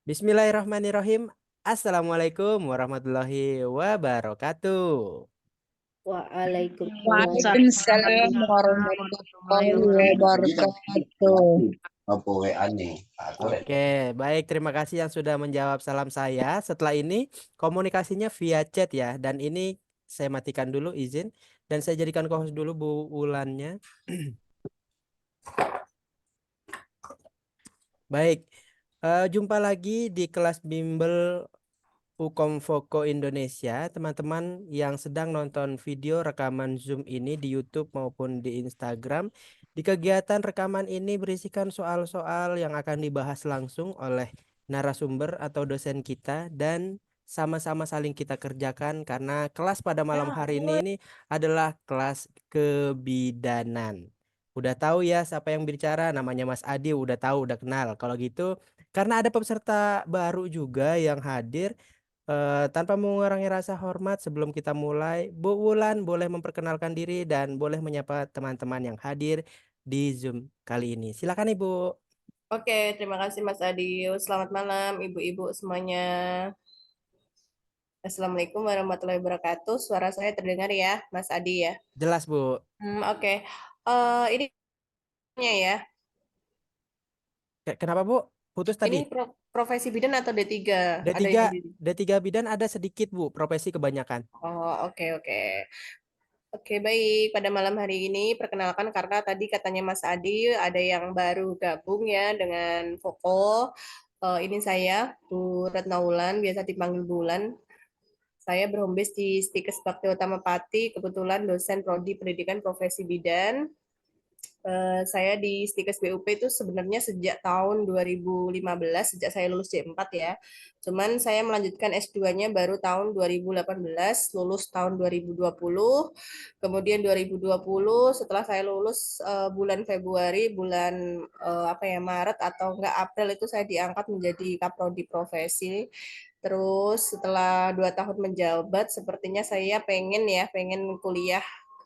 Bismillahirrahmanirrahim. Assalamualaikum warahmatullahi wabarakatuh. Waalaikumsalam Waalaikumsalam warahmatullahi warahmatullahi wabarakatuh. wabarakatuh. Apa aneh? Aku rek. Oke, baik. Terima kasih yang sudah menjawab salam saya. Setelah ini komunikasinya via chat ya. Dan ini saya matikan dulu izin. Dan saya jadikan co-host dulu Bu Ulannya. Baik. Jumpa lagi di kelas bimbel Ukomfoko Indonesia, teman-teman yang sedang nonton video rekaman Zoom ini di YouTube maupun di Instagram. Di kegiatan rekaman ini berisikan soal-soal yang akan dibahas langsung oleh narasumber atau dosen kita dan sama-sama saling kita kerjakan karena kelas pada malam hari ini adalah kelas kebidanan. Udah tahu ya siapa yang bicara, namanya Mas Adi, udah tahu, udah kenal. Kalau gitu, karena ada peserta baru juga yang hadir, tanpa mengurangi rasa hormat sebelum kita mulai, Bu Wulan boleh memperkenalkan diri dan boleh menyapa teman-teman yang hadir di Zoom kali ini. Silakan Ibu. Oke, terima kasih Mas Adil. Selamat malam Ibu-ibu semuanya. Assalamualaikum warahmatullahi wabarakatuh. Suara saya terdengar ya, Mas Adi ya. Jelas Bu. Oke. Ini ya. Kenapa Bu? Putus tadi. Ini profesi bidan atau D3? Ada D3 Ibu di. D3 bidan ada sedikit Bu, profesi kebanyakan. Oh, oke oke. Oke, baik. Pada malam hari ini, perkenalkan karena tadi katanya Mas Adi ada yang baru gabung ya dengan Voko. Ini saya, Bu Retno Wulan, biasa dipanggil Bulan. Saya berhome base di Stikes Bakti Utama Pati, kebetulan dosen Prodi Pendidikan Profesi Bidan. Saya di Stikes BUP itu sebenarnya sejak tahun 2015, sejak saya lulus D4 ya. Cuman saya melanjutkan S2-nya baru tahun 2018, lulus tahun 2020. Kemudian 2020 setelah saya lulus bulan Februari, bulan apa ya Maret atau enggak April itu saya diangkat menjadi kaprodi profesi. Terus setelah 2 tahun menjabat, sepertinya saya pengen kuliah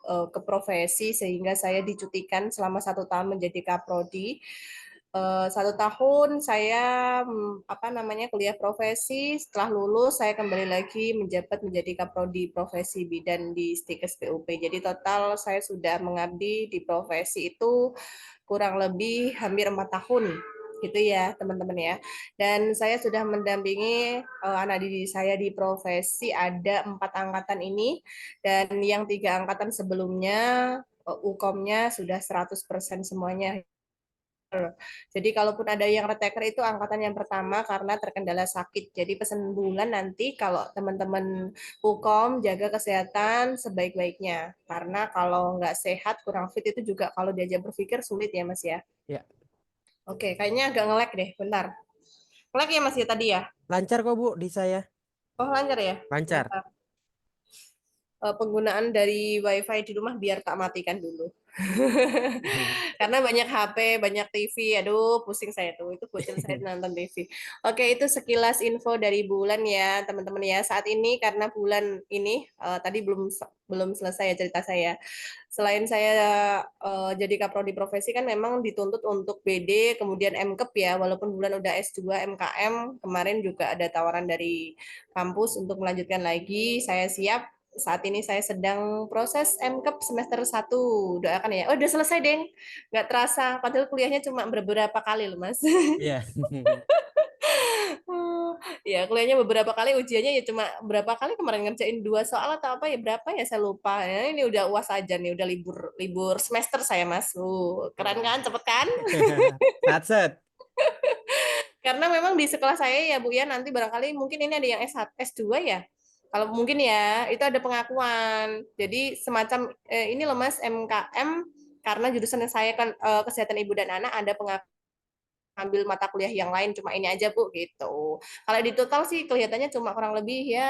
ke profesi sehingga saya dicutikan selama 1 tahun menjadi kaprodi. 1 tahun saya apa namanya kuliah profesi. Setelah lulus saya kembali lagi menjabat menjadi kaprodi profesi bidan di Stikes PUP. Jadi total saya sudah mengabdi di profesi itu kurang lebih hampir 4 tahun gitu ya teman-teman ya. Dan saya sudah mendampingi anak didik saya di profesi ada 4 angkatan ini, dan yang 3 angkatan sebelumnya UKOM-nya sudah 100% semuanya. Jadi kalaupun ada yang reteker itu angkatan yang pertama karena terkendala sakit. Jadi pesan Bulan nanti kalau teman-teman UKOM jaga kesehatan sebaik-baiknya. Karena kalau nggak sehat, kurang fit itu juga kalau diajak berpikir sulit ya Mas ya. Ya, Oke, kayaknya agak nge-lag deh, bentar. Nge-lag ya Mas ya tadi ya? lancar kok Bu di saya. Oh lancar ya? Lancar. Bentar. Penggunaan dari WiFi di rumah biar tak matikan dulu. Karena banyak HP, banyak TV, aduh pusing saya tuh. Itu bocil saya nonton TV. Oke, itu sekilas info dari Bulan ya, teman-teman ya. Saat ini karena Bulan ini tadi belum belum selesai ya cerita saya. Selain saya jadi kaprodi profesi kan memang dituntut untuk BD, kemudian MKEP ya, walaupun Bulan udah S2 MKM, kemarin juga ada tawaran dari kampus untuk melanjutkan lagi. Saya siap. Saat ini saya sedang proses MKEP semester 1. Doakan ya. Oh, udah selesai, Deng. Nggak terasa. Padahal kuliahnya cuma beberapa kali loh, Mas. Iya. Ya, kuliahnya beberapa kali, ujiannya ya cuma berapa kali kemarin ngerjain 2 soal atau apa ya, berapa ya saya lupa. Ya, ini udah UAS aja nih, udah libur libur semester saya, Mas. Keren kan? Cepet kan? Satset. Karena memang di sekolah saya ya Bu ya, nanti barangkali mungkin ini ada yang S1, S2 ya. Kalau mungkin ya, itu ada pengakuan. Jadi semacam ini loh Mas, MKM, karena jurusan saya kan kesehatan ibu dan anak, ada pengakuan ambil mata kuliah yang lain, cuma ini aja Bu gitu. Kalau di total sih kelihatannya cuma kurang lebih ya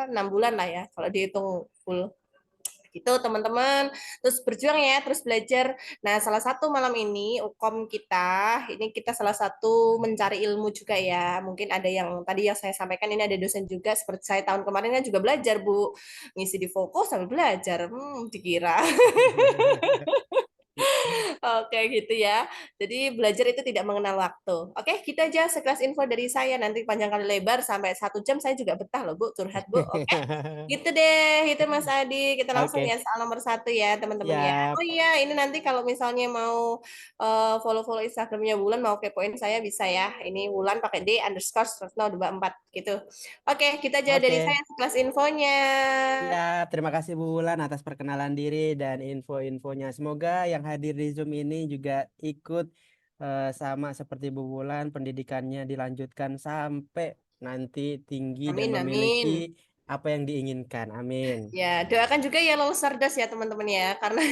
6 bulan lah ya kalau dihitung full gitu teman-teman. Terus berjuang ya, terus belajar. Nah, salah satu malam ini UKOM kita, ini kita salah satu mencari ilmu juga ya. Mungkin ada yang tadi yang saya sampaikan, ini ada dosen juga seperti saya tahun kemarin kan juga belajar Bu, ngisi di fokus sambil belajar. Dikira. Oke gitu ya. Jadi belajar itu tidak mengenal waktu. Oke, gitu aja sekelas info dari saya. Nanti panjang kali lebar sampai 1 jam saya juga betah loh Bu, curhat Bu. Oke. Gitu deh, itu Mas Adi. Kita langsung ya Oke, soal nomor 1 ya teman-teman ya. siap. Oh iya, ini nanti kalau misalnya mau follow-follow Instagramnya Wulan, mau kepoin saya bisa ya. Ini Wulan pakai D_Stresno24 gitu. Oke, kita aja dari Oke, saya sekelas infonya. siap. Terima kasih Bu Wulan atas perkenalan diri dan info-infonya. Semoga yang hadir di Zoom ini juga ikut sama seperti Bu Wulan, pendidikannya dilanjutkan sampai nanti tinggi dan Amin, memiliki amin. apa yang diinginkan. Amin. Ya, doakan juga ya lolos cerdas ya teman-teman ya, karena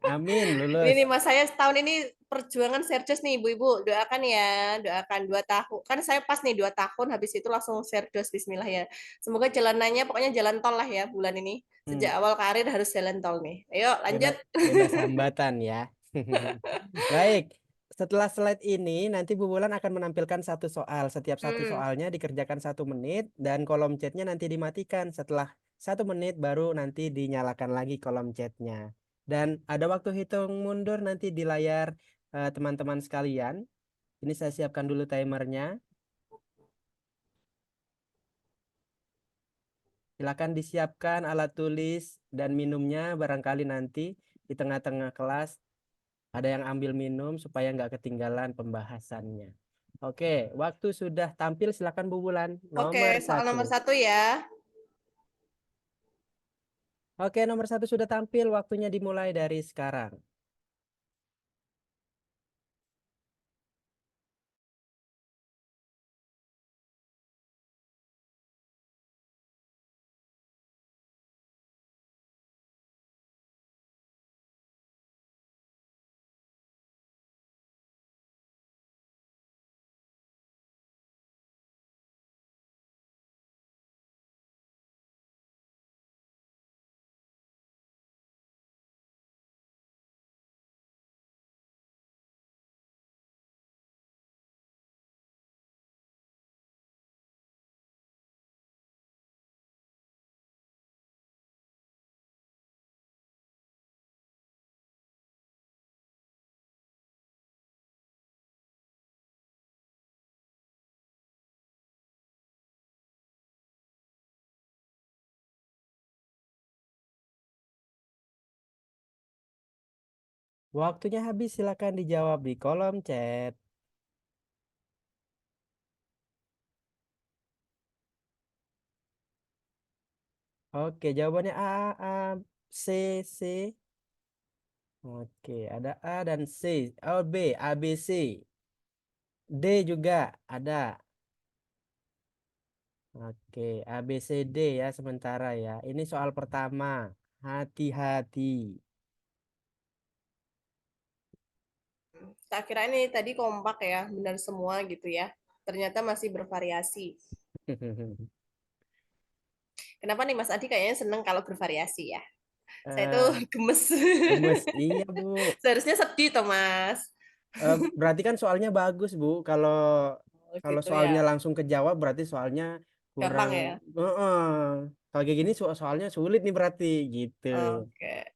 Amin, ini nih lulus. mas saya setahun ini perjuangan serjas nih ibu-ibu, doakan ya, doakan 2 tahun. Kan saya pas nih 2 tahun, habis itu langsung serjas Bismillah ya. Semoga jalanannya pokoknya jalan tol lah ya bulan ini. Hmm, Sejak awal karir harus jalan tol nih. Ayo lanjut. bebas, bebas hambatan ya. Baik, setelah slide ini nanti Bu Wulan akan menampilkan satu soal. Setiap satu Hmm, soalnya dikerjakan 1 menit dan kolom chatnya nanti dimatikan. Setelah 1 menit baru nanti dinyalakan lagi kolom chatnya. Dan ada waktu hitung mundur nanti di layar teman-teman sekalian. Ini saya siapkan dulu timernya. Silakan disiapkan alat tulis dan minumnya barangkali nanti di tengah-tengah kelas ada yang ambil minum supaya nggak ketinggalan pembahasannya. Oke, waktu sudah tampil, silakan Bu Bulan. oke, Nomor soal satu. nomor 1 ya. Oke, nomor satu sudah tampil. Waktunya dimulai dari sekarang. Waktunya habis, silakan dijawab di kolom chat. Oke, jawabannya A, C, C. Oke, ada A dan C. Oh, B, A, B, C. D juga ada. Oke, A, B, C, D ya sementara ya. Ini soal pertama. Hati-hati. Tak kira ini tadi kompak ya, benar semua gitu ya. Ternyata masih bervariasi. Kenapa nih Mas Adi kayaknya seneng kalau bervariasi ya? Saya tuh Eh, gemes. gemes. Iya, Bu. Seharusnya sedih toh Mas. Berarti kan soalnya bagus, Bu. Kalau Oh, kalau gitu ya. soalnya langsung kejawab berarti soalnya Gampang kurang. ya. Heeh. Kalau kayak gini soalnya sulit nih berarti gitu. Oke.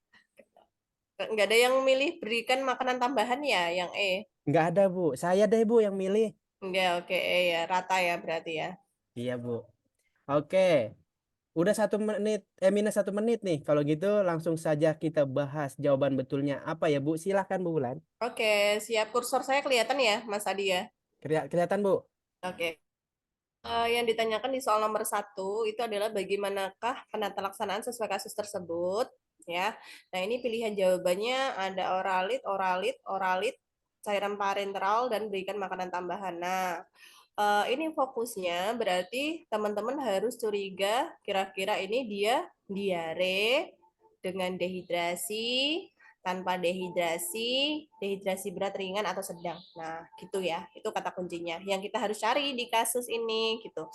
Nggak ada yang milih berikan makanan tambahan ya, yang E. Nggak ada, Bu. Saya deh, Bu, yang milih. Enggak, oke E ya. Rata ya berarti ya. Iya, Bu. Oke. Udah 1 menit, -1 menit nih. Kalau gitu langsung saja kita bahas jawaban betulnya apa ya, Bu? Silahkan, Bu Bulan. Oke, siap. Kursor saya kelihatan ya, Mas Adi ya. Kelihatan, Bu? Oke. Yang ditanyakan di soal nomor 1 itu adalah bagaimanakah penata laksanaan sesuai kasus tersebut, ya. Nah, ini pilihan jawabannya ada oralit, oralit, oralit, cairan parenteral, dan berikan makanan tambahan. Nah, ini fokusnya berarti teman-teman harus curiga kira-kira ini dia diare dengan dehidrasi, tanpa dehidrasi, dehidrasi berat, ringan, atau sedang. Nah, gitu ya. Itu kata kuncinya. Yang kita harus cari di kasus ini gitu.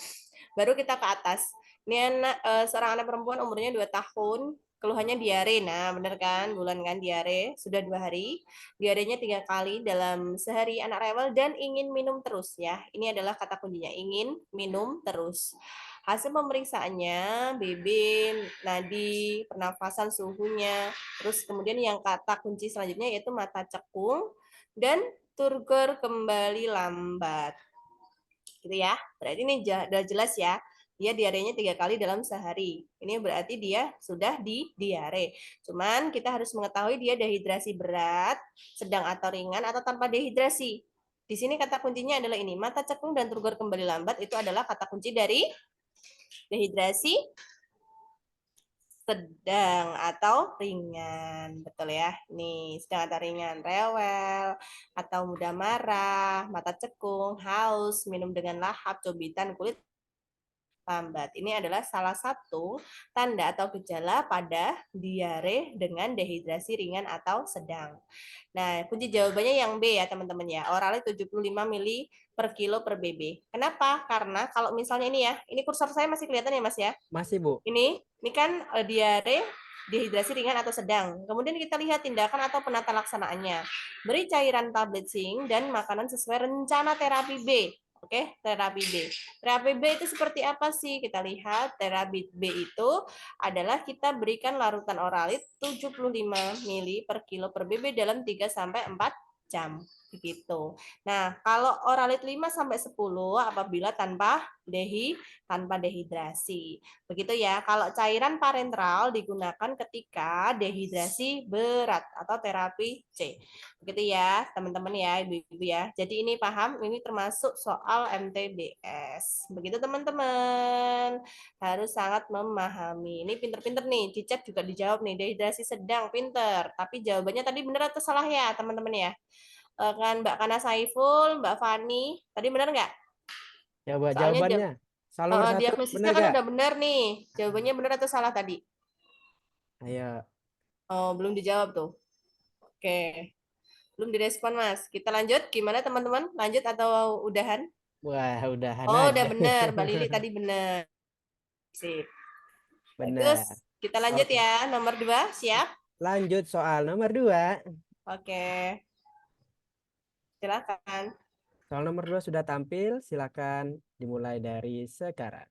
Baru kita ke atas. Ini seorang anak perempuan umurnya 2 tahun. keluhannya diare. Nah, bener kan? Bulan kan diare, sudah 2 hari. Diarenya 3 kali dalam sehari anak rewel dan ingin minum terus ya. Ini adalah kata kuncinya, ingin minum terus. Hasil pemeriksaannya, BB, nadi, pernafasan, suhunya, terus kemudian yang kata kunci selanjutnya yaitu mata cekung dan turgor kembali lambat. Gitu ya. Berarti ini udah jelas ya. Dia diarenya 3 kali dalam sehari. Ini berarti dia sudah di diare. Cuman kita harus mengetahui dia dehidrasi berat, sedang atau ringan, atau tanpa dehidrasi. Di sini kata kuncinya adalah ini. Mata cekung dan turgor kembali lambat itu adalah kata kunci dari dehidrasi sedang atau ringan. Betul ya. Nih, sedang atau ringan, rewel, atau mudah marah, mata cekung, haus, minum dengan lahap, cobitan, kulit lambat. Ini adalah salah satu tanda atau gejala pada diare dengan dehidrasi ringan atau sedang. Nah, kunci jawabannya yang B ya teman-teman ya. Oralnya 75 mili per kilo per BB. Kenapa? Karena kalau misalnya ini ya, ini kursor saya masih kelihatan ya Mas ya? Masih, Bu. Ini kan diare dehidrasi ringan atau sedang. Kemudian kita lihat tindakan atau penata laksanaannya. Beri cairan tablet zinc dan makanan sesuai rencana terapi B. Oke, terapi B. Terapi B itu seperti apa sih? Kita lihat terapi B itu adalah kita berikan larutan oralit 75 mili per kilo per BB dalam 3 sampai 4 jam begitu. Nah, kalau oralit 5 sampai 10 apabila tanpa dehidrasi. Begitu ya. Kalau cairan parenteral digunakan ketika dehidrasi berat atau terapi C. Begitu ya, teman-teman ya, Ibu-ibu ya. Jadi ini paham, ini termasuk soal MTBS. Begitu teman-teman. Harus sangat memahami. Ini pinter-pinter nih, Cicak juga dijawab nih, dehidrasi sedang, pinter. Tapi jawabannya tadi benar atau salah ya, teman-teman ya? Kan Mbak Kana Saiful, Mbak Fani, tadi benar nggak? Coba Soalnya jawabannya. Soal nomor satu diagnosisnya benar kan gak? udah benar nih. Jawabannya benar atau salah tadi? Ayo. Oh, belum dijawab tuh. Oke. Belum direspon, Mas. Kita lanjut. Gimana, teman-teman? Lanjut atau udahan? Wah, udahan Oh, udah aja. benar. Mbak Lili tadi benar. Sip. Bagus. Benar. Kita lanjut Oke. ya. Nomor 2, siap? Lanjut soal nomor 2. Oke. Silakan. Soal nomor 2 sudah tampil. Silakan dimulai dari sekarang.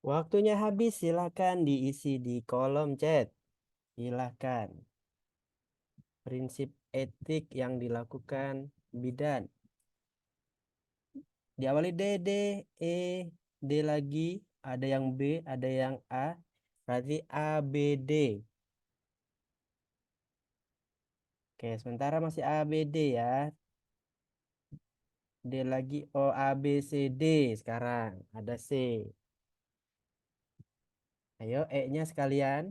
Waktunya habis, silakan diisi di kolom chat. Silakan. Prinsip etik yang dilakukan bidan. Diawali D, E, D lagi, ada yang B, ada yang A, berarti A, B, D. Oke, sementara masih A, B, D ya. D lagi, O, A, B, C, D. Sekarang ada C. Ayo, E-nya sekalian.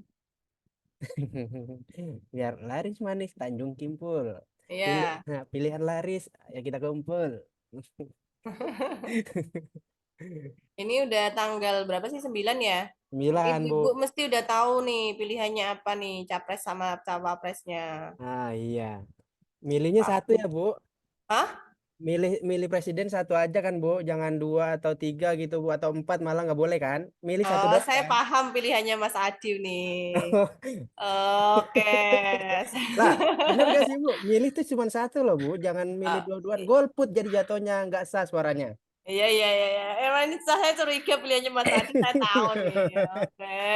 Biar laris manis Tanjung Kimpul. Iya. Pilihan laris, ya kita kumpul. Ini udah tanggal berapa sih? 9 ya? 9, Bu. Ibu-ibu mesti udah tahu nih pilihannya apa nih, capres sama cawapresnya. Ah, iya. Milihnya satu Paham. ya, Bu. Hah? Milih milih presiden satu aja kan, Bu. Jangan 2 atau 3 gitu, Bu. Atau 4 malah nggak boleh kan. Milih satu Oh, doang saya kan. paham pilihannya Mas Adiw nih. Oke. Lah, bener gak sih, Bu? Milih tuh cuma satu loh, Bu. Jangan milih Oh, dua-duaan. Golput jadi jatuhnya nggak sah suaranya. Iya, iya, iya, iya. Emang ini saya curiga pilihannya Mas Adi, saya tahu nih. Oke.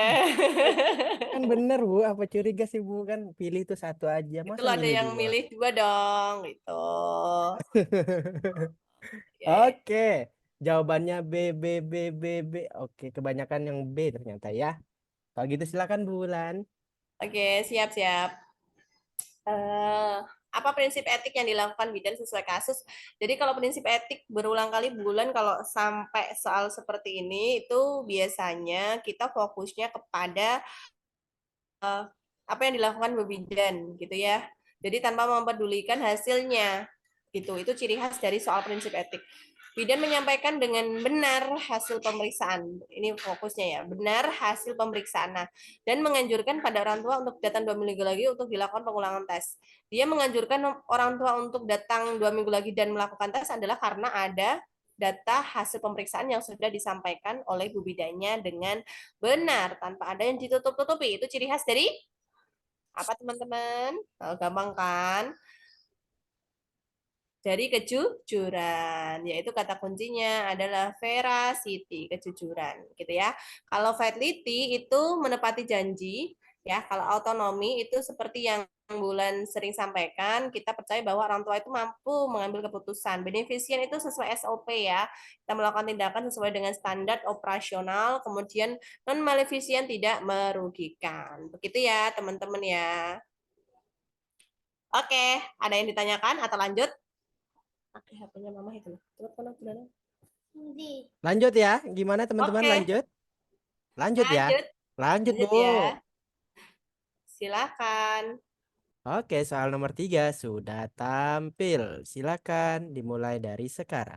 Kan bener Bu, apa curiga sih Bu? Kan pilih itu satu aja, masa Itulah ada milih yang dua? milih dua dong, gitu. Ya, ya. Oke, jawabannya B, B, B, B, B. Oke, kebanyakan yang B ternyata ya. Kalau gitu silakan Bu Wulan. Oke, siap-siap. eh apa prinsip etik yang dilakukan bidan sesuai kasus? Jadi kalau prinsip etik berulang kali bulan kalau sampai soal seperti ini itu biasanya kita fokusnya kepada apa yang dilakukan Bu Bidan gitu ya. Jadi tanpa mempedulikan hasilnya gitu. Itu ciri khas dari soal prinsip etik. Bidan menyampaikan dengan benar hasil pemeriksaan. Ini fokusnya ya, benar hasil pemeriksaan. Nah, dan menganjurkan pada orang tua untuk datang 2 minggu lagi untuk dilakukan pengulangan tes. Dia menganjurkan orang tua untuk datang 2 minggu lagi dan melakukan tes adalah karena ada data hasil pemeriksaan yang sudah disampaikan oleh bu bidannya dengan benar tanpa ada yang ditutup-tutupi. Itu ciri khas dari apa teman-teman? Gampang kan? Dari kejujuran, yaitu kata kuncinya adalah veracity, kejujuran, gitu ya. Kalau fidelity itu menepati janji, ya. Kalau autonomi itu seperti yang Bulan sering sampaikan, kita percaya bahwa orang tua itu mampu mengambil keputusan. Beneficient itu sesuai SOP ya. Kita melakukan tindakan sesuai dengan standar operasional, kemudian non maleficient tidak merugikan. Begitu ya, teman-teman ya. Oke, ada yang ditanyakan atau lanjut? Oke, HP-nya mama itu. Telepon aku dulu. Lanjut ya, gimana teman-teman Oke, lanjut? Lanjut ya, lanjut. lanjut Bu. Lanjut ya. Silakan. Oke, soal nomor 3 sudah tampil. Silakan dimulai dari sekarang.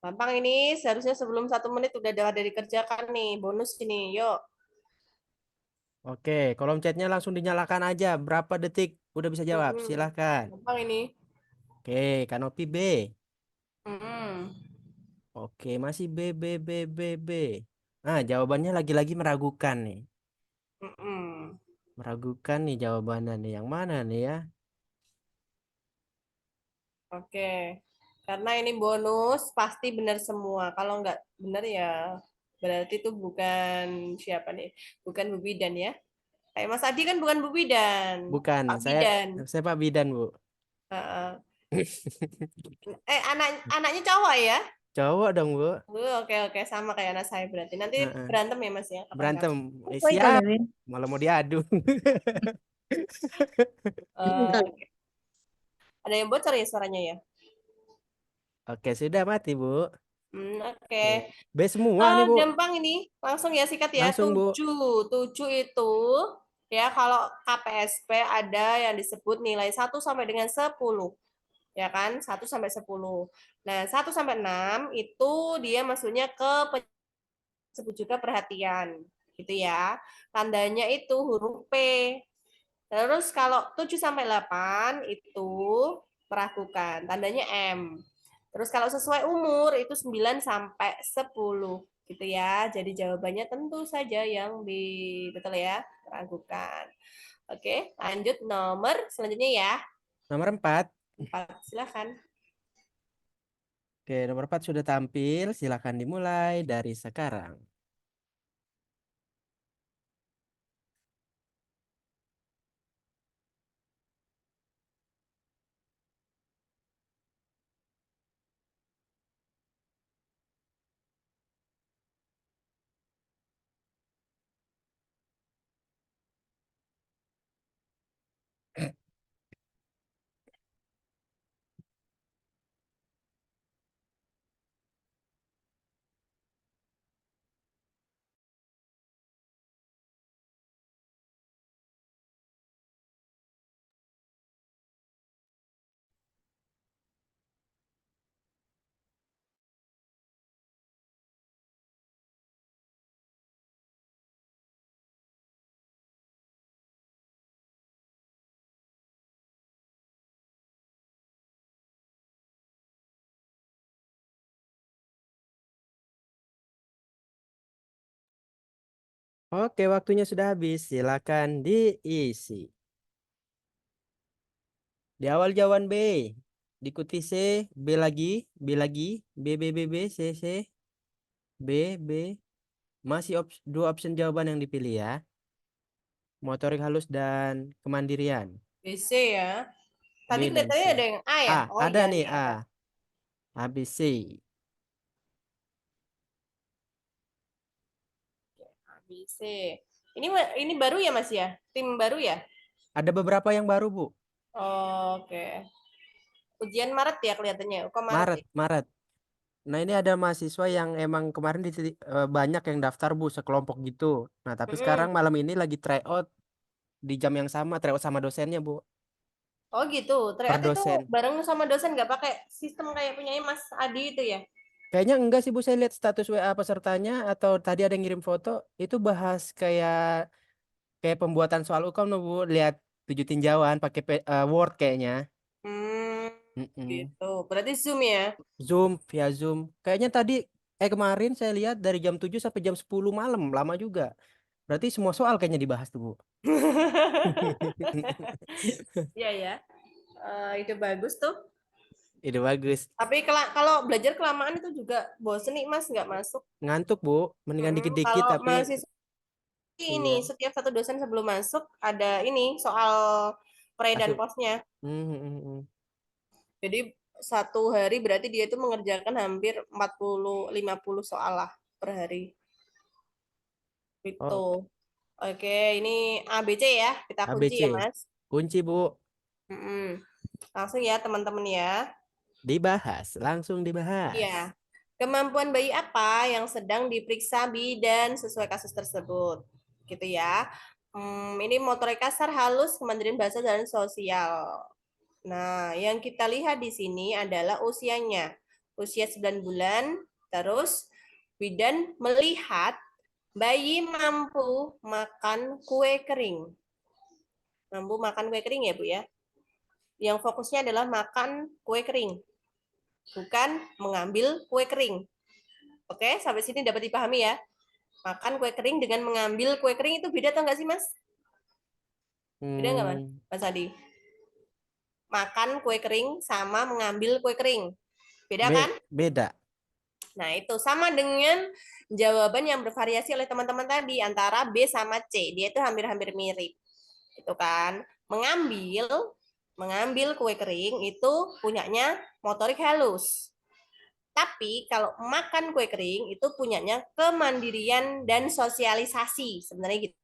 Gampang ini, seharusnya sebelum 1 menit udah ada dikerjakan nih. Bonus ini, yuk. Oke, kolom chatnya langsung dinyalakan aja. Berapa detik udah bisa jawab? Mm-mm. Silakan. Gampang ini. Oke, Kanopi B. Mm-mm. Oke, masih B, B, B, B, B. Nah, jawabannya lagi-lagi meragukan nih. Mm-mm. Meragukan nih jawabannya nih. Yang mana nih ya? Oke. Karena ini bonus, pasti benar semua. Kalau nggak benar ya berarti itu bukan siapa nih? Bukan Bu Bidan ya. Kayak Mas Adi kan bukan Bu Bidan. Bukan, Pak saya Bidan. saya Pak Bidan, Bu. Heeh. Anaknya cowok ya? Cowok dong, Bu. Oke oke sama kayak anak saya berarti. Nanti Heeh. berantem ya Mas ya Berantem. kapan-kapan. Woi, Kak Siap. Lewin. Malah mau diadu. Oke. Ada yang bocor ya suaranya ya? Oke, sudah mati, Bu. Oke. Oke. B semua nih, Bu. Gampang ini. Langsung ya sikat ya. Langsung, Bu. 7. 7 itu ya kalau KPSP ada yang disebut nilai 1 sampai dengan 10. Ya kan? 1 sampai 10. Nah, 1 sampai 6 itu dia maksudnya ke disebut juga perhatian gitu ya. Tandanya itu huruf P. Terus kalau 7 sampai 8 itu meragukan, tandanya M. Terus kalau sesuai umur itu 9 sampai 10 gitu ya. Jadi jawabannya tentu saja yang di betul ya, meragukan. Oke, lanjut nomor selanjutnya ya. Nomor 4. 4, silakan. Oke, nomor 4 sudah tampil. Silakan dimulai dari sekarang. Oke, waktunya sudah habis. Silakan diisi. Di awal jawaban B, diikuti C, B lagi, B, C, C, B. Masih dua opsi jawaban yang dipilih ya. Motorik halus dan kemandirian. BC ya. Tadi B dan kelihatannya ada C. yang A ya? Oh Ada iya nih nih A. ada. ABC. ABC. Ini baru ya Mas ya? Tim baru ya? Ada beberapa yang baru, Bu. Oke. Ujian Maret ya kelihatannya. Kok Maret Maret, ya? Maret. Nah, ini ada mahasiswa yang emang kemarin banyak yang daftar, Bu, sekelompok gitu. Nah, tapi sekarang Mm-mm. malam ini lagi tryout di jam yang sama, tryout sama dosennya, Bu. Oh gitu. Per Ternyata itu dosen. bareng sama dosen nggak pakai sistem kayak punyanya Mas Adi itu ya? Kayaknya enggak sih, Bu. Saya lihat status WA pesertanya atau tadi ada yang ngirim foto, itu bahas kayak kayak pembuatan soal UKM, no, Bu. Lihat 7 tinjauan pakai Word kayaknya. Hmm, Mm-mm. gitu. Berarti Zoom ya? Zoom, via Zoom. Kayaknya tadi kemarin saya lihat dari jam 7 sampai jam 10 malam, lama juga. Berarti semua soal kayaknya dibahas tuh, Bu. Iya ya. Ide bagus tuh. Ide bagus. Tapi kalau belajar kelamaan itu juga bosen nih Mas, nggak masuk. Ngantuk, Bu. Mendingan dikit-dikit Kalau tapi mahasiswa ini iya. setiap satu dosen sebelum masuk ada ini soal pre dan Asup. postnya. Hmm, hmm, hmm. Jadi satu hari berarti dia itu mengerjakan hampir 40-50 soal lah per hari. Itu. Oh, Oke, ini ABC ya. Kita kunci ya, ABC. Mas. Kunci, Bu. Mm-mm. Langsung ya, teman-teman ya. Dibahas, langsung dibahas. Iya. Kemampuan bayi apa yang sedang diperiksa bidan sesuai kasus tersebut? Gitu ya. Ini motorik kasar, halus, kemandirian bahasa dan sosial. Nah, yang kita lihat di sini adalah usianya. Usia 9 bulan, terus bidan melihat bayi mampu makan kue kering. Mampu makan kue kering ya, Bu ya. Yang fokusnya adalah makan kue kering, bukan mengambil kue kering. Oke, sampai sini dapat dipahami ya. Makan kue kering dengan mengambil kue kering itu beda atau enggak sih, Mas? Beda enggak, Mas? Hmm, Mas Adi? Makan kue kering sama mengambil kue kering. Beda kan? beda. Nah, itu sama dengan jawaban yang bervariasi oleh teman-teman tadi antara B sama C. Dia itu hampir-hampir mirip. Itu kan. Mengambil mengambil kue kering itu punyanya motorik halus. Tapi kalau makan kue kering itu punyanya kemandirian dan sosialisasi. Sebenarnya gitu.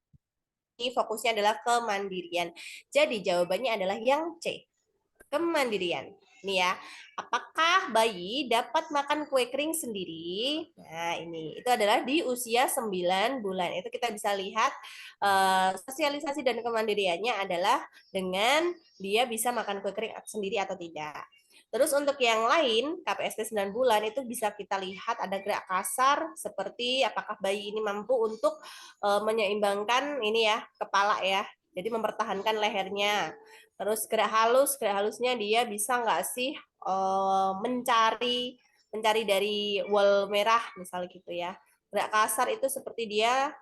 Ini fokusnya adalah kemandirian. Jadi jawabannya adalah yang C, kemandirian. Nih ya, apakah bayi dapat makan kue kering sendiri? Nah, ini itu adalah di usia 9 bulan. Itu kita bisa lihat sosialisasi dan kemandiriannya adalah dengan dia bisa makan kue kering sendiri atau tidak. Terus untuk yang lain, KPST 9 bulan itu bisa kita lihat ada gerak kasar seperti apakah bayi ini mampu untuk menyeimbangkan ini ya, kepala ya. Jadi mempertahankan lehernya. Terus gerak halusnya dia bisa nggak sih mencari mencari dari wall merah misalnya gitu ya. Gerak kasar itu seperti dia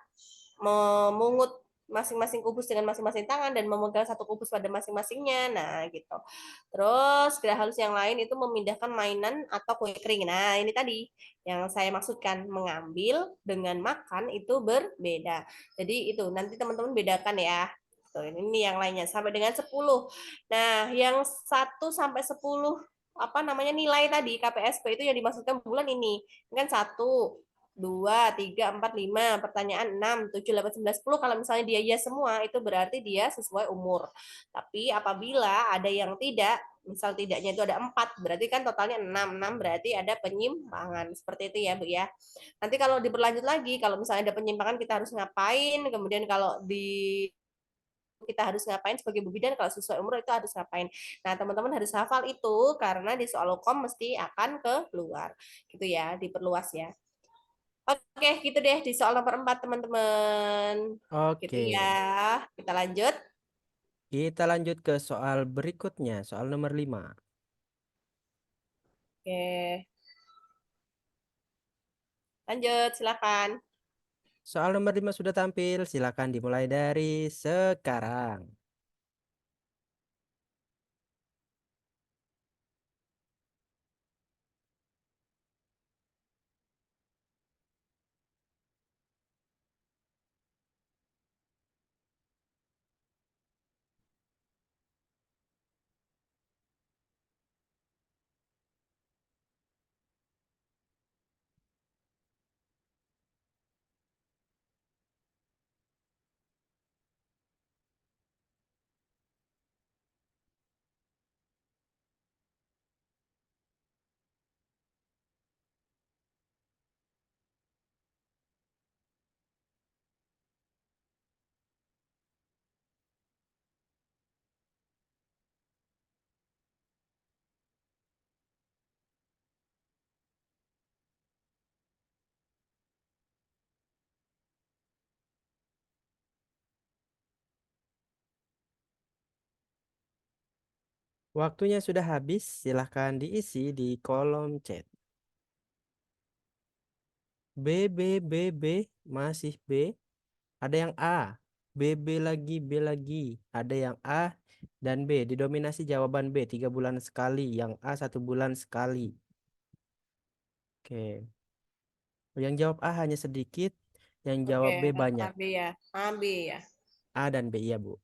memungut masing-masing kubus dengan masing-masing tangan dan memegang satu kubus pada masing-masingnya. Nah, gitu. Terus gerak halus yang lain itu memindahkan mainan atau kue kering. Nah, ini tadi yang saya maksudkan mengambil dengan makan itu berbeda. Jadi itu nanti teman-teman bedakan ya. Tuh, ini yang lainnya sampai dengan 10. Nah, yang 1 sampai 10 apa namanya nilai tadi KPSP itu yang dimaksudkan bulan ini. Kan 1, 2, 3, 4, 5 pertanyaan 6, 7, 8, 9, 10 kalau misalnya dia iya semua itu berarti dia sesuai umur. Tapi apabila ada yang tidak, misal tidaknya itu ada 4 berarti kan totalnya 6 berarti ada penyimpangan. Seperti itu ya, Bu ya. Nanti kalau diberlanjut lagi, kalau misalnya ada penyimpangan kita harus ngapain, kemudian kalau kita harus ngapain sebagai Bu Bidan kalau sesuai umur itu harus ngapain. Nah, teman-teman harus hafal itu karena di soal hukum mesti akan keluar. Gitu ya, diperluas ya. Oke, gitu deh di soal nomor 4, teman-teman. Gitu Oke. ya. Kita lanjut. Kita lanjut ke soal berikutnya, soal nomor 5. Oke, lanjut silakan. Soal nomor 5 sudah tampil, silakan dimulai dari sekarang. Waktunya sudah habis, silahkan diisi di kolom chat. B, B, B, B, masih B. Ada yang A, B, B lagi, B lagi. Ada yang A dan B. Didominasi jawaban B, 3 bulan sekali. Yang A 1 bulan sekali. Oke. Yang jawab A hanya sedikit, yang Oke, jawab B rata banyak. B ya. A, B ya. A dan B, iya Bu.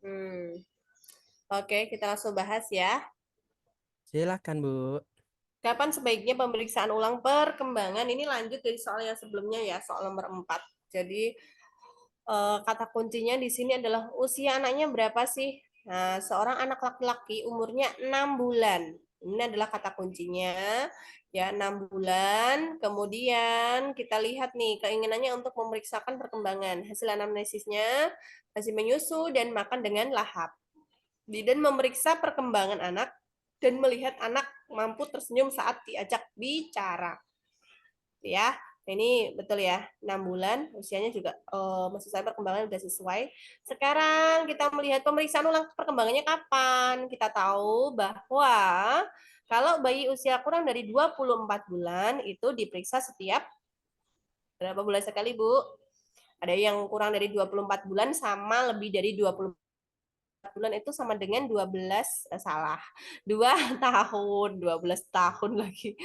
Hmm. Oke, kita langsung bahas ya. Silakan Bu. Kapan sebaiknya pemeriksaan ulang perkembangan? Ini lanjut dari soal yang sebelumnya ya, soal nomor 4. Jadi kata kuncinya di sini adalah usia anaknya berapa sih? Nah, seorang anak laki-laki umurnya 6 bulan. Ini adalah kata kuncinya. Ya, 6 bulan. Kemudian kita lihat nih keinginannya untuk memeriksakan perkembangan. Hasil anamnesisnya masih menyusu dan makan dengan lahap. Dan memeriksa perkembangan anak dan melihat anak mampu tersenyum saat diajak bicara. Ya, ini betul ya, 6 bulan, usianya juga maksud saya perkembangan sudah sesuai. Sekarang kita melihat pemeriksaan ulang perkembangannya kapan. Kita tahu bahwa kalau bayi usia kurang dari 24 bulan itu diperiksa setiap berapa bulan sekali, Bu? Ada yang kurang dari 24 bulan sama lebih dari 24 bulan itu sama dengan 12 salah 2 tahun 12 tahun lagi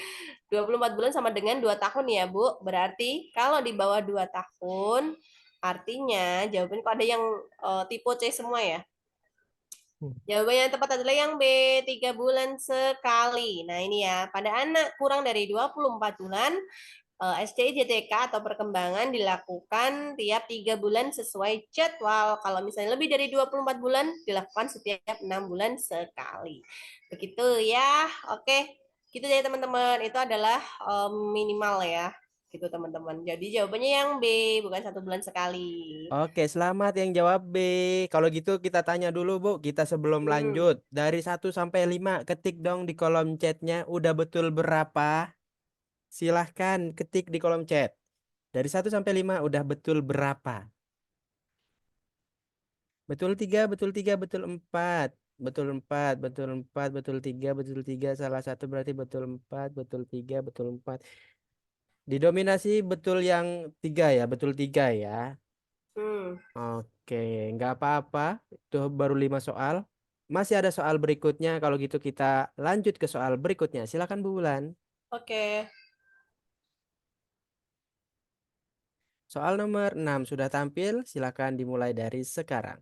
24 bulan sama dengan 2 tahun ya Bu, berarti kalau di bawah 2 tahun artinya jawabannya kok ada yang tipe C semua ya. Jawaban yang tepat adalah yang B, 3 bulan sekali. Nah ini ya, pada anak kurang dari 24 bulan SCI/JTK atau perkembangan dilakukan tiap 3 bulan sesuai jadwal. Kalau misalnya lebih dari 24 bulan, dilakukan setiap 6 bulan sekali. Begitu ya. Oke, gitu ya teman-teman. Itu adalah minimal ya. Gitu teman-teman. Jadi jawabannya yang B, bukan 1 bulan sekali. Oke, selamat yang jawab B. Kalau gitu kita tanya dulu Bu, kita sebelum Hmm. lanjut. Dari 1 sampai 5, ketik dong di kolom chatnya. Udah betul berapa? Silahkan ketik di kolom chat. Dari 1 sampai 5 udah betul berapa? Betul 3, betul 3, betul 4. Betul 4, betul 4, betul 3, betul 3. Salah satu berarti betul 4, betul 3, betul 4. Didominasi betul yang 3 ya, betul 3 ya. Hmm. Oke, nggak apa-apa. Itu baru 5 soal. Masih ada soal berikutnya. Kalau gitu kita lanjut ke soal berikutnya. Silakan Bu Wulan. Oke. Soal nomor 6 sudah tampil. Silakan dimulai dari sekarang.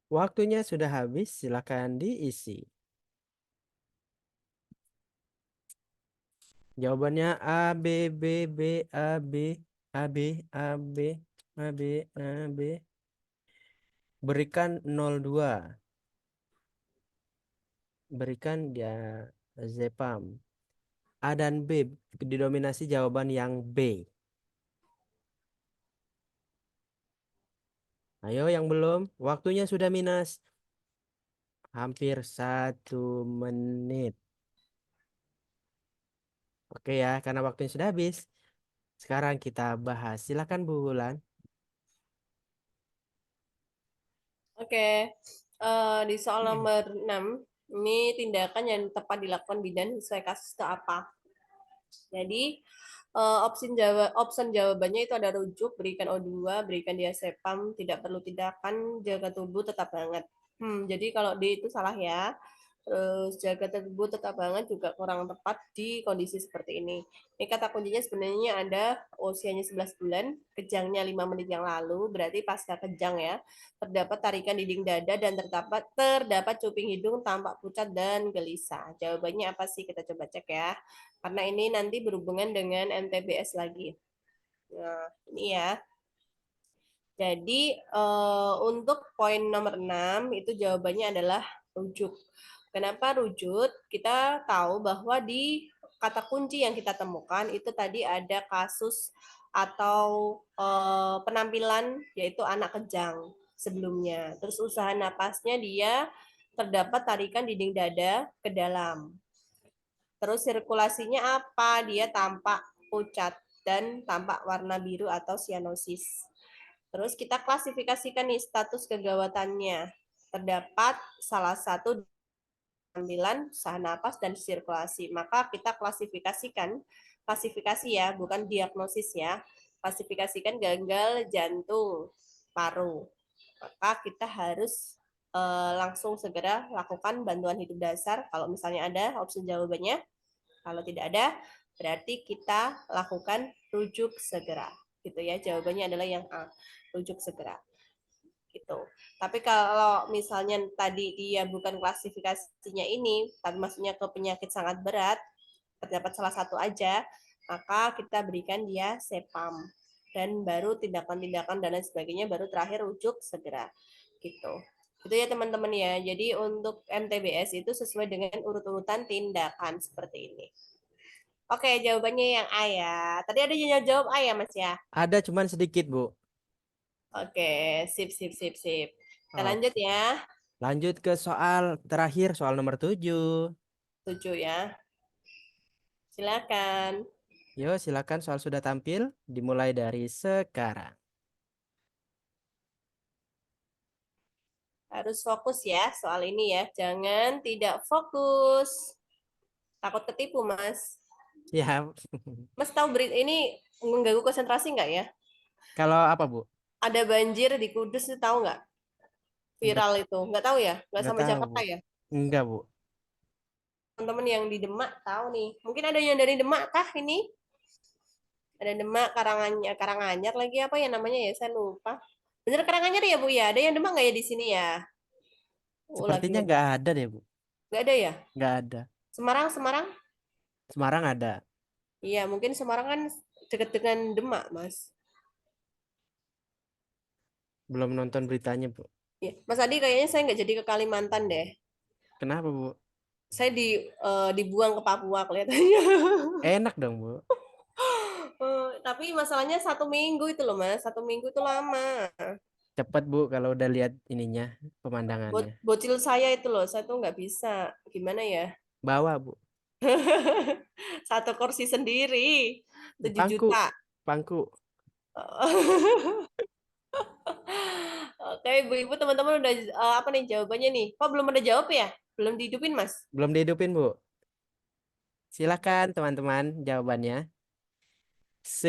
Waktunya sudah habis, silakan diisi. Jawabannya A, B, B, B, A, B, A, B, A, B, A, B, A, B. Berikan 02. Berikan dia Zepam. A dan B didominasi jawaban yang B. Ayo yang belum, waktunya sudah minus. Hampir 1 menit. Oke ya, karena waktunya sudah habis. Sekarang kita bahas. Silakan Bu Wulan. Oke, di soal nomor 6, ini tindakan yang tepat dilakukan bidan sesuai kasus itu apa? Jadi, opsi jawabannya itu ada rujuk, berikan O2, berikan diazepam, tidak perlu tindakan, jaga tubuh tetap hangat. Jadi kalau D itu salah ya. Terus jaga tubuh tetap hangat juga kurang tepat di kondisi seperti ini. Ini kata kuncinya sebenarnya ada usianya 11 bulan, kejangnya 5 menit yang lalu, berarti pasca kejang ya. Terdapat tarikan dinding dada dan terdapat cuping hidung tampak pucat dan gelisah. Jawabannya apa sih? Kita coba cek ya. Karena ini nanti berhubungan dengan MTBS lagi. Nah, ini ya. Jadi untuk poin nomor 6 itu jawabannya adalah rujuk. Kenapa rujuk? Kita tahu bahwa di kata kunci yang kita temukan itu tadi ada kasus atau penampilan yaitu anak kejang sebelumnya. Terus usaha napasnya dia terdapat tarikan dinding dada ke dalam. Terus sirkulasinya apa? Dia tampak pucat dan tampak warna biru atau sianosis. Terus kita klasifikasikan nih status kegawatannya. Terdapat salah satu penampilan, usaha napas, dan sirkulasi. Maka kita klasifikasi ya, bukan diagnosis ya. Klasifikasikan gagal jantung paru. Maka kita harus langsung segera lakukan bantuan hidup dasar. Kalau misalnya ada opsi jawabannya, kalau tidak ada, berarti kita lakukan rujuk segera. Gitu ya, jawabannya adalah yang A, rujuk segera. Gitu. Tapi kalau misalnya tadi dia bukan klasifikasinya ini, tapi maksudnya ke penyakit sangat berat, terdapat salah satu aja, maka kita berikan dia sepam. Dan baru tindakan-tindakan dan lain sebagainya, baru terakhir rujuk segera. Gitu. Itu ya teman-teman ya. Jadi untuk MTBS itu sesuai dengan urut-urutan tindakan seperti ini. Oke, jawabannya yang A ya. Tadi ada yang jawab A ya, Mas ya? Ada cuman sedikit, Bu. Oke, sip, sip, sip, sip. Kita Oh, lanjut ya. lanjut ke soal terakhir, soal nomor 7. 7 ya. Silakan. Yo, silakan soal sudah tampil. Dimulai dari sekarang. Harus fokus ya soal ini ya. Jangan tidak fokus. Takut ketipu, Mas. Ya, Mas tahu berita ini mengganggu konsentrasi nggak ya? kalau apa, Bu? Ada banjir di Kudus, tahu nggak? Nggak, Viral itu. Nggak tahu ya? Nggak nggak sampai tahu, Bu. Jakarta ya? Enggak, Bu. Teman-teman yang di Demak tahu nih. Mungkin ada yang dari Demak kah ini? Ada Demak, Karanganyar, Karanganyar lagi apa ya namanya ya? Saya lupa. Bener Karanganyar ya, Bu ya? Ada yang Demak nggak ya di sini ya? Oh, lagi Sepertinya ada. nggak ada deh, Bu. Nggak ada ya? Nggak ada. Semarang, Semarang? Semarang ada. Iya, mungkin Semarang kan dekat dengan Demak, Mas. Belum nonton beritanya, Bu. Iya. Mas Adi kayaknya saya nggak jadi ke Kalimantan deh. Kenapa, Bu? Saya dibuang ke Papua kelihatannya. Enak dong, Bu. Tapi masalahnya 1 minggu itu loh, Mas. 1 minggu itu lama. Cepat, Bu, kalau udah lihat ininya, pemandangannya. Bocil saya itu loh, saya tuh nggak bisa. Gimana ya? Bawa, Bu. Satu kursi sendiri, 7 Pangku, juta. pangku. Oke, ibu-ibu teman-teman udah apa nih jawabannya nih? Kok belum ada jawab ya? Belum dihidupin, Mas? Belum dihidupin, Bu. Silakan, teman-teman, jawabannya. C.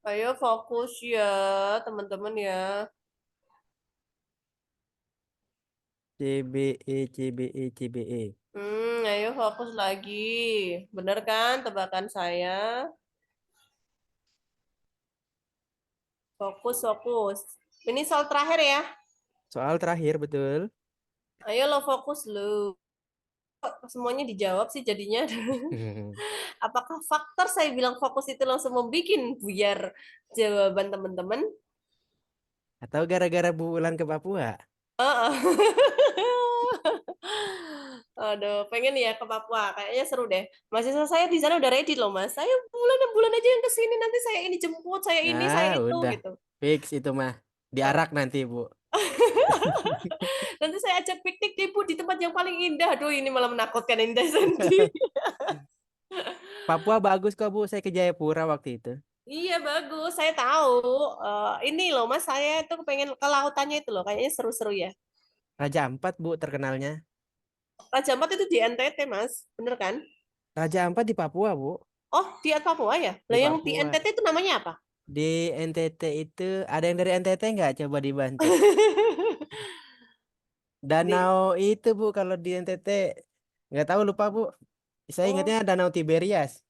Ayo fokus ya, teman-teman ya. CBE, CBE, CBE. Ayo fokus lagi. Bener kan tebakan saya? Fokus, fokus. Ini soal terakhir ya. Soal terakhir betul. Ayo lo fokus lo. Kok semuanya dijawab sih jadinya. Apakah faktor saya bilang fokus itu langsung membuat buyar jawaban teman-teman? Atau gara-gara Bu Ulan ke Papua? Heeh. Aduh, pengen ya ke Papua. Kayaknya seru deh. Mahasiswa saya di sana udah ready loh, Mas. Saya bulan aja yang ke sini. Nanti saya ini jemput, saya ini, saya Nah, itu udah gitu. fix itu mah. Heeh. Diarak nanti, Bu. Nanti saya ajak piknik di Bu di tempat yang paling indah. Aduh, ini malah menakutkan Indah sendiri. Papua bagus kok, Bu. Saya ke Jayapura waktu itu. Iya bagus, saya tahu. Ini loh Mas, saya tuh pengen ke lautannya itu loh, kayaknya seru-seru ya. Raja Ampat, Bu, terkenalnya. Raja Ampat itu di NTT Mas, bener kan? Raja Ampat di Papua, Bu. Oh, di Papua ya? Di Lah yang di Papua. NTT itu namanya apa? Di NTT itu ada yang dari NTT nggak? Coba dibantu. Di Danau itu, Bu, kalau di NTT nggak tahu, lupa, Bu. Saya oh, ingatnya Danau Tiberias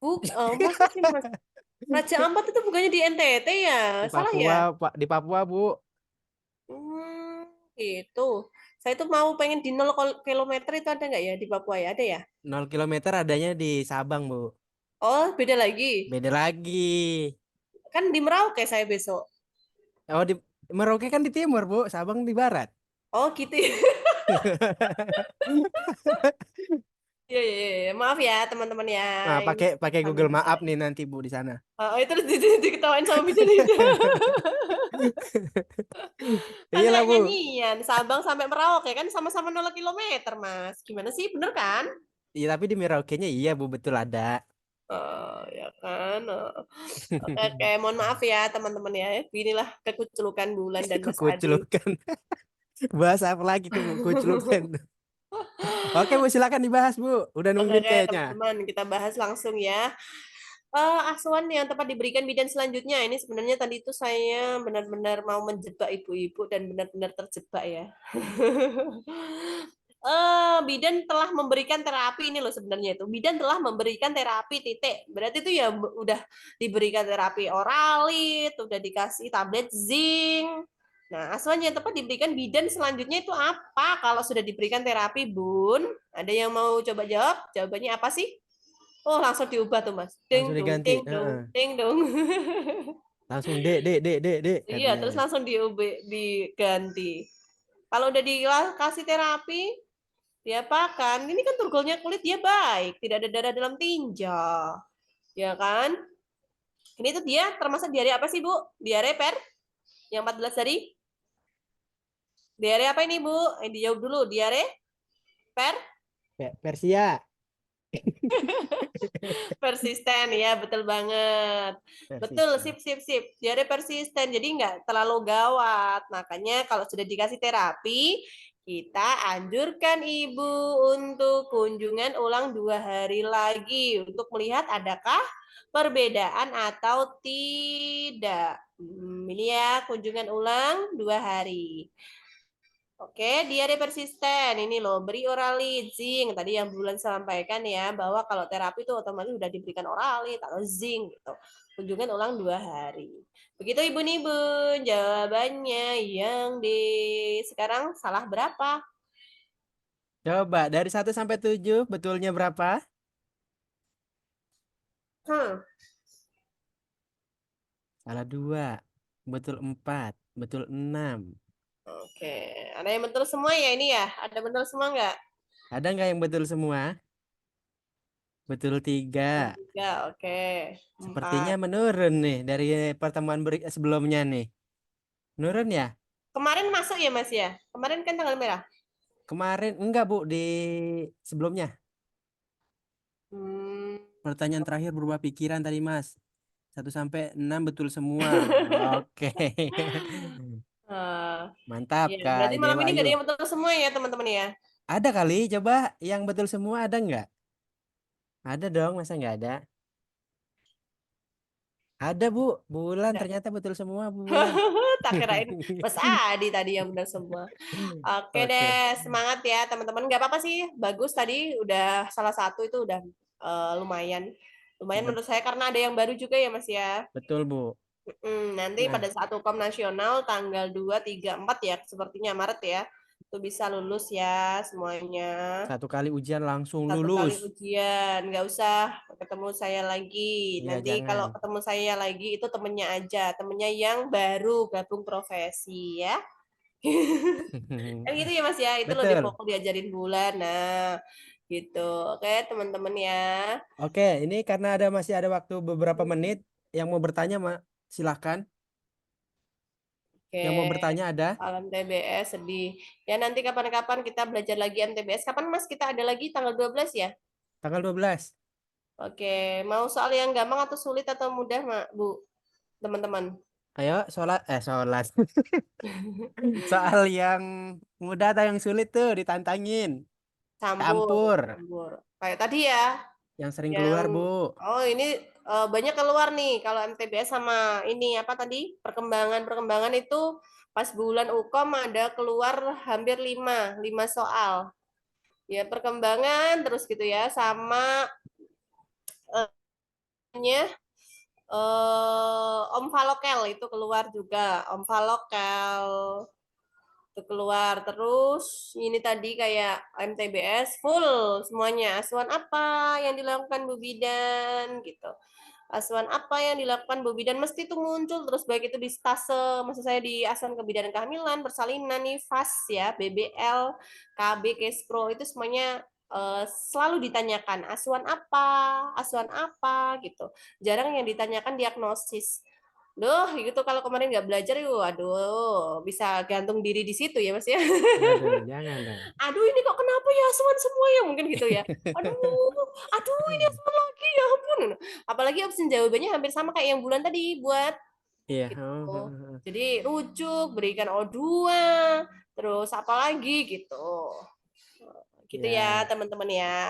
masa sih Mas? Raja Ampat itu bukannya di NTT ya? di Salah ya? Papua, Pak. Di Papua, Bu. Hmm, gitu. Saya tuh mau pengen di 0 kilometer itu ada nggak ya di Papua ya? Ada ya? 0 kilometer adanya di Sabang, Bu. Oh, beda lagi. Beda lagi. Kan di Merauke saya besok. Oh, di Merauke kan di timur, Bu. Sabang di barat. Oh, gitu ya. Iya, iya, iya. Maaf ya teman-teman ya. Nah, Ini pakai pakai Google sambil Maap saya. nih nanti, Bu, di sana. Itu diketawain sama bidan itu. Kan Iyalah, kayak Bu. nyanyian. Sabang sampai Merauke kan sama-sama 0 kilometer, Mas. Gimana sih? Bener kan? Iya, tapi di Merauke-nya iya, Bu, betul ada. Ya kan. Oke, oke. Mohon maaf ya teman-teman ya. Inilah kekuculukan Bulan dan Mas Adi. Kekuculukan. Bahasa apa lagi tuh, Bu? Kuculukan. Oke, Bu, silakan dibahas, Bu. Udah Oke, nungguin oke kayaknya. teman-teman. Kita bahas langsung ya. Asuhan yang tepat diberikan bidan selanjutnya. Ini sebenarnya tadi itu saya benar-benar mau menjebak ibu-ibu dan benar-benar terjebak ya. Bidan telah memberikan terapi ini loh sebenarnya itu. Bidan telah memberikan terapi titik. Berarti itu ya udah diberikan terapi oralit, udah dikasih tablet zinc. Nah, asuhan yang tepat diberikan bidan selanjutnya itu apa? Kalau sudah diberikan terapi, Bun, ada yang mau coba jawab? Jawabannya apa sih? Oh, langsung diubah tuh, Mas. Langsung Ding dong, diganti. ding dong, Heeh. ding dong. Langsung dek Iya, katanya. terus langsung diganti. Kalau udah dikasih terapi, diapakan? Ini kan turgolnya kulit dia baik, tidak ada darah dalam tinja. Ya kan? Ini tuh dia termasuk diare apa sih, Bu? Diare per? Yang 14 hari? Diare apa ini, Bu? Dijawab dulu. Diare per? Persia. Persisten ya, betul banget. Betul, Persisten. sip, sip, sip. Diare persisten, jadi nggak terlalu gawat. Makanya kalau sudah dikasih terapi, kita anjurkan ibu untuk kunjungan ulang 2 hari lagi untuk melihat adakah perbedaan atau tidak. Ini ya kunjungan ulang 2 hari. Oke, diare persisten. Ini loh, beri oralit, zinc. Tadi yang Bulan sampaikan ya, bahwa kalau terapi itu otomatis sudah diberikan oralit atau zinc gitu. Kunjungan ulang 2 hari. Begitu Ibu Nibun, jawabannya yang di sekarang salah berapa? Coba dari 1 sampai 7 betulnya berapa? Hmm, Salah 2. Betul 4. Betul 6. oke. Ada yang betul semua ya ini ya? Ada betul semua nggak? Ada nggak yang betul semua? Betul 3. Ya, oke. Sepertinya 4. menurun nih dari pertemuan sebelumnya nih. Menurun ya? Kemarin masuk ya Mas ya? Kemarin kan tanggal merah. Kemarin enggak, Bu, di sebelumnya. Hmm, Pertanyaan terakhir berubah pikiran tadi, Mas. 1 sampai 6 betul semua. Oke. eh, Mantap, ya, Kak berarti malam Dewa ini nggak Ayu. ada yang betul semua ya teman-teman ya? Ada kali, coba yang betul semua ada nggak? Ada dong, masa nggak ada? Ada, Bu. Bulan Nggak. ternyata betul semua, Bu Bulan. Tak kirain Mas Adi tadi yang benar semua. Oke Oke, deh, semangat ya teman-teman. Nggak apa-apa sih, bagus tadi udah salah satu itu udah lumayan. Lumayan Bet- menurut saya karena ada yang baru juga ya Mas ya. betul, Bu. Nanti Nah, pada saat hukum nasional tanggal 2, 3, 4 ya, sepertinya Maret ya, itu bisa lulus ya semuanya. satu kali ujian langsung Satu kali lulus. ujian, nggak usah ketemu saya lagi. Iya, Nanti jangan. kalau ketemu saya lagi itu temennya aja, temennya yang baru gabung profesi ya. Kan gitu ya Mas ya, itu lebih Betul. fokus diajarin bulan. Nah, gitu. Oke, teman-teman ya. Oke, ini karena masih ada waktu beberapa menit yang mau bertanya, Mak. Silahkan. Oke, Yang mau bertanya ada kalau MTBS sedih. Ya nanti kapan-kapan kita belajar lagi MTBS. Kapan Mas kita ada lagi tanggal 12 ya? tanggal 12. Oke, mau soal yang gampang atau sulit atau mudah, Bu? Teman-teman. Ayo, sholat. Soal yang mudah atau yang sulit tuh ditantangin. Campur, Campur. campur. Kayak tadi ya, Yang sering yang keluar, Bu. oh ini banyak keluar nih kalau MTBS sama ini apa tadi perkembangan itu pas bulan UKOM ada keluar hampir 5 soal. Ya perkembangan terus gitu ya sama eh, nya, Om Falokel itu keluar juga. Om Falokel itu keluar terus ini tadi kayak MTBS full semuanya asuhan apa yang dilakukan Bu Bidan gitu asuhan apa yang dilakukan Bu Bidan mesti itu muncul terus baik itu di stase maksud saya di asuhan kebidanan kehamilan persalinan nifas ya BBL KB Kespro itu semuanya selalu ditanyakan asuhan apa gitu jarang yang ditanyakan diagnosis. Duh, gitu kalau kemarin nggak belajar yuk, aduh, bisa gantung diri di situ ya Mas ya. Waduh, jangan dong. Aduh, ini kok kenapa ya asuhan semua ya mungkin gitu ya. Aduh, aduh ini asuhan lagi ya ampun. Apalagi opsi jawabannya hampir sama kayak yang bulan tadi buat Iya. gitu. Jadi rujuk, berikan O2, terus apa lagi gitu. Gitu ya Ya. teman-teman ya.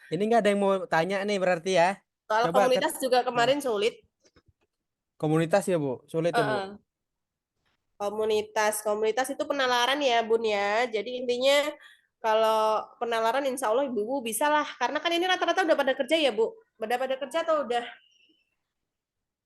Ini nggak ada yang mau tanya nih berarti ya. Kalau Coba komunitas juga kemarin sulit. komunitas ya, Bu. Sulit ya, Bu. Heeh. Komunitas itu penalaran ya Bun ya. Jadi intinya kalau penalaran insya Allah Ibu bisa lah. Karena kan ini rata-rata udah pada kerja ya Bu. Udah pada kerja atau udah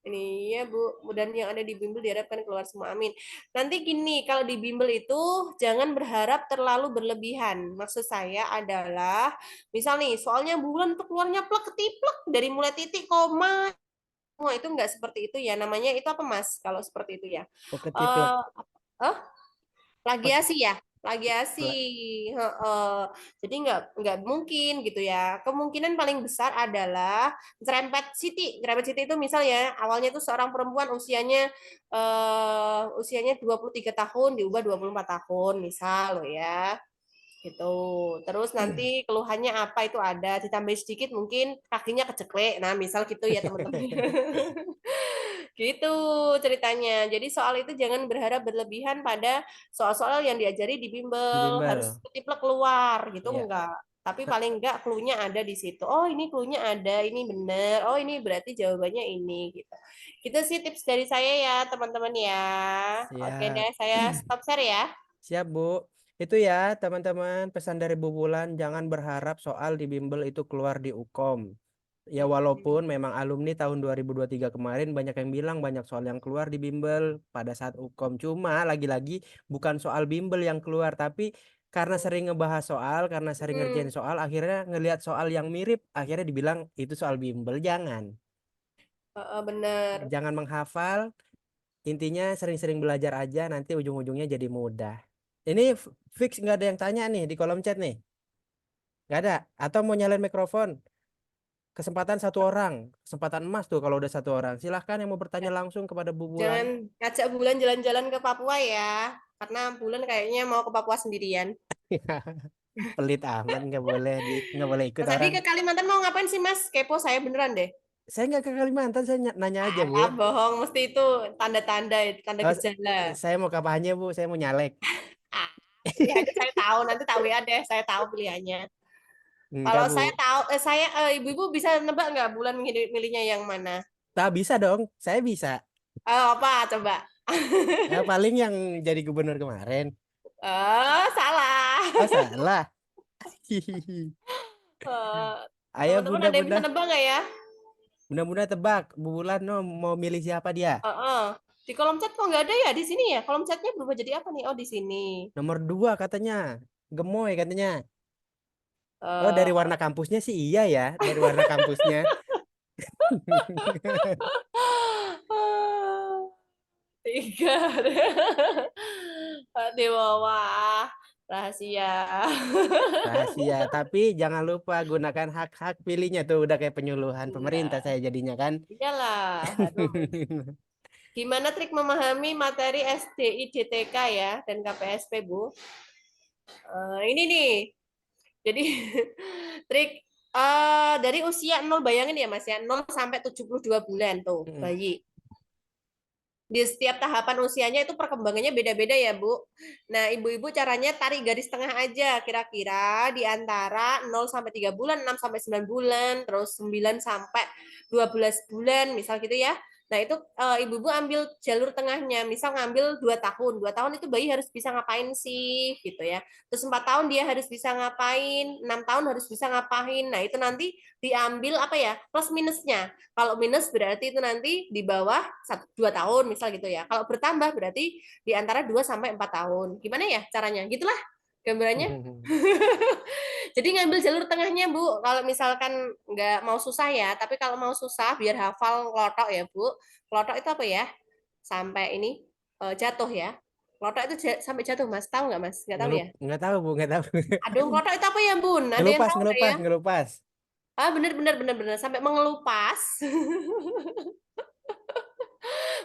ini ya Bu. Dan yang ada di bimbel diharapkan keluar semua. Amin. Nanti gini, kalau di bimbel itu jangan berharap terlalu berlebihan. Maksud saya adalah misal nih soalnya bulan untuk keluarnya plek ketiplek dari mulai titik koma semua itu enggak seperti itu ya. Namanya itu apa Mas? Kalau seperti itu ya. Peketiplek. Eh, eh, Pek- plagiasi ya plagiasi pla- heeh. Jadi nggak mungkin gitu ya kemungkinan paling besar adalah nyerempet Siti itu misal ya awalnya itu seorang perempuan usianya 23 tahun diubah 24 tahun misal loh ya gitu terus nanti keluhannya apa itu ada ditambah sedikit mungkin kakinya keceklek nah misal gitu ya teman-teman. Gitu ceritanya. Jadi soal itu jangan berharap berlebihan pada soal-soal yang diajari di Di bimbel. Harus bimbel. tipe keluar gitu Iya. enggak. Tapi paling enggak clue-nya ada di situ. Oh, ini clue-nya ada, ini benar. Oh, ini berarti jawabannya ini gitu. Gitu sih tips dari saya ya, teman-teman ya. Oke Siap. deh, saya stop share ya. Siap, Bu. Itu ya, teman-teman, pesan dari Bu Bulan, jangan berharap soal di bimbel itu keluar di Ukom. Ya walaupun memang alumni tahun 2023 kemarin banyak yang bilang banyak soal yang keluar di bimbel pada saat Ukom. Cuma lagi-lagi bukan soal bimbel yang keluar, tapi karena sering ngebahas soal, karena sering Hmm, ngerjain soal, akhirnya ngelihat soal yang mirip, akhirnya dibilang itu soal bimbel. Jangan. bener. Jangan menghafal, intinya sering-sering belajar aja, nanti ujung-ujungnya jadi mudah. Ini fix nggak ada yang tanya nih di kolom chat nih. Nggak ada. Atau mau nyalain mikrofon. Kesempatan satu orang. Kesempatan emas tuh kalau udah satu orang. Silahkan yang mau bertanya langsung kepada Bu Bulan. Jangan ngajak Bulan jalan-jalan ke Papua ya. Karena Bulan kayaknya mau ke Papua sendirian. Pelit amat nggak boleh ikut Mas Adi orang. ke Kalimantan mau ngapain sih Mas? Kepo saya beneran deh. Saya nggak ke Kalimantan, saya nanya aja, Bu. Alah bohong, mesti itu tanda-tanda, tanda Oh, gejala. saya mau kampanye, Bu. Saya mau nyalek. Ah, pilihannya saya tahu, nanti tahu ya deh, saya tahu pilihannya. Enggak, Kalau saya Bu. tahu, ibu-ibu bisa nebak nggak bulan milihnya yang mana? Tak bisa dong. Saya bisa. Apa coba? Ya, paling yang jadi gubernur kemarin. Salah. Oh, salah. Eh, Ayo, teman-teman ada yang bisa Bunda-bunda. nebak nggak ya? Bunda-bunda tebak, Bu Wulan mau milih siapa dia? Heeh. Di kolom chat kok nggak ada ya di sini ya? Kolom chatnya berubah jadi apa nih? Oh di sini. Nomor 2 katanya. Gemoy katanya. Oh, Eh, dari warna kampusnya sih iya ya, dari warna kampusnya. tiga. Pak Dewa, rahasia. Rahasia, tapi jangan lupa gunakan hak-hak pilihnya tuh udah kayak penyuluhan pemerintah Iya, saya jadinya kan. iyalah, harus. Gimana trik memahami materi SDI DTK ya dan KPSP, Bu? Ini nih. Jadi trik dari usia 0, bayangin ya Mas ya, 0 sampai 72 bulan tuh Mm, bayi. Di setiap tahapan usianya itu perkembangannya beda-beda ya, Bu. Nah, ibu-ibu caranya tarik garis tengah aja kira-kira di antara 0 sampai 3 bulan, 6 sampai 9 bulan, terus 9 sampai 12 bulan, misal gitu ya. Nah, itu ibu-ibu ambil jalur tengahnya, misal ngambil 2 tahun. 2 tahun itu bayi harus bisa ngapain sih gitu ya. Terus 4 tahun dia harus bisa ngapain, 6 tahun harus bisa ngapain. Nah, itu nanti diambil apa ya? Plus minusnya. Kalau minus berarti itu nanti di bawah 2 tahun misal gitu ya. Kalau bertambah berarti di antara 2 sampai 4 tahun. Gimana ya caranya? Gitulah gambarannya. mm. Jadi ngambil jalur tengahnya, Bu. Kalau misalkan nggak mau susah ya, tapi kalau mau susah biar hafal klotok ya, Bu. Klotok itu apa ya? Sampai ini jatuh ya. Klotok itu sampai jatuh, Mas. Tahu nggak, Mas? Nggak tahu ya? Nggak tahu Bu, nggak tahu. Aduh, klotok itu apa ya, Bun? Ada yang Ngelupas, tahu nggak ngelupas, ya? ngelupas. Ah, bener bener bener bener sampai mengelupas.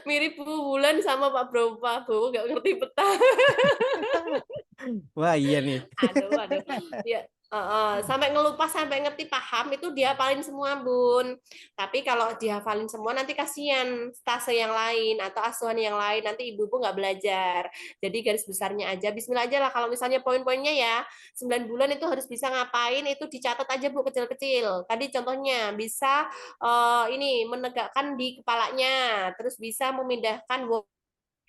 Mirip Bu Wulan sama Pak Prabowo nggak ngerti peta. Wah iya nih. Aduh, aduh. Ya, sampai ngelupas, sampai ngerti paham itu dihafalin semua, Bun. Tapi kalau dihafalin semua nanti kasihan stase yang lain atau asuhan yang lain nanti ibu-ibu nggak belajar. Jadi garis besarnya aja, Bismillah aja lah. Kalau misalnya poin-poinnya ya 9 bulan itu harus bisa ngapain itu dicatat aja Bu kecil-kecil. Tadi contohnya bisa ini menegakkan di kepalanya, terus bisa memindahkan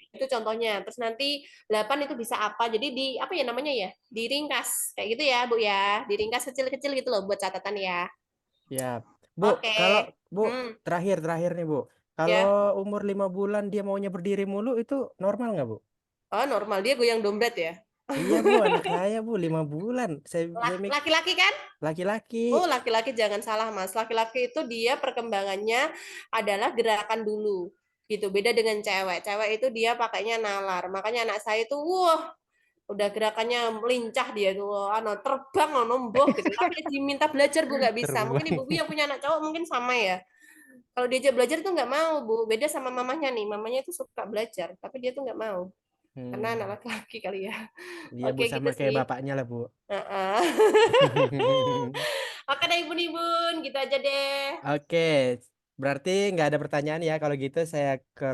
itu contohnya. Terus nanti 8 itu bisa apa? Jadi di apa ya namanya ya? Diringkas. Kayak gitu ya, Bu ya. Diringkas kecil-kecil gitu loh buat catatan ya. Ya, Bu, Oke. kalau Bu Hmm, terakhir nih Bu, kalau ya. umur 5 bulan dia maunya berdiri mulu itu normal nggak Bu? Oh, normal dia goyang dompet ya. Iya Bu, anak saya Bu 5 bulan. Saya Laki-laki kan? laki-laki. Oh, laki-laki jangan salah, Mas. Laki-laki itu dia perkembangannya adalah gerakan dulu. Gitu. Beda dengan cewek. Cewek itu dia pakainya nalar. Makanya anak saya itu, wah, udah gerakannya melincah dia tuh, terbang, nomboh gitu. Tapi diminta belajar Bu nggak bisa. Mungkin Terbang. ibu yang punya anak cowok mungkin sama ya. Kalau diajak belajar tuh nggak mau Bu. Beda sama mamanya nih. Mamanya itu suka belajar, tapi dia tuh nggak mau. Karena anak Hmm, laki-laki kali ya. dia Bu Oke gitu sama kayak sih. bapaknya lah Bu. Heeh. Oke deh Ibu-Ibu, gitu aja deh. Oke, berarti nggak ada pertanyaan ya kalau gitu saya ke